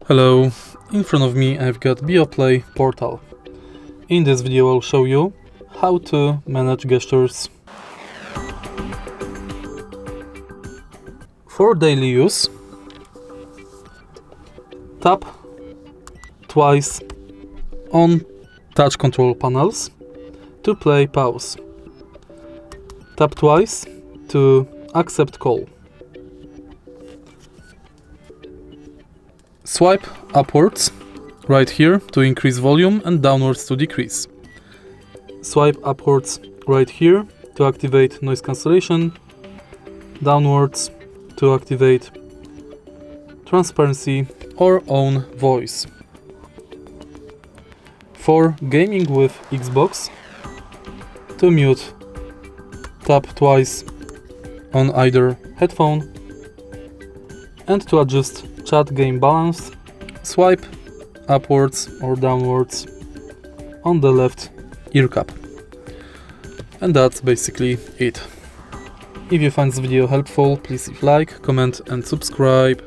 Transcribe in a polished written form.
Hello, in front of me I've got Beoplay Portal. In this video I'll show you how to manage gestures. For daily use, tap twice on touch control panels to play pause. Tap twice to accept call. Swipe upwards right here to increase volume and downwards to decrease. Swipe upwards right here to activate noise cancellation, downwards to activate transparency or own voice. For gaming with Xbox, to mute, tap twice on either headphone, and to adjust chat game balance, swipe upwards or downwards on the left ear cup. And that's basically it. If you find this video helpful, please leave a like, comment and subscribe.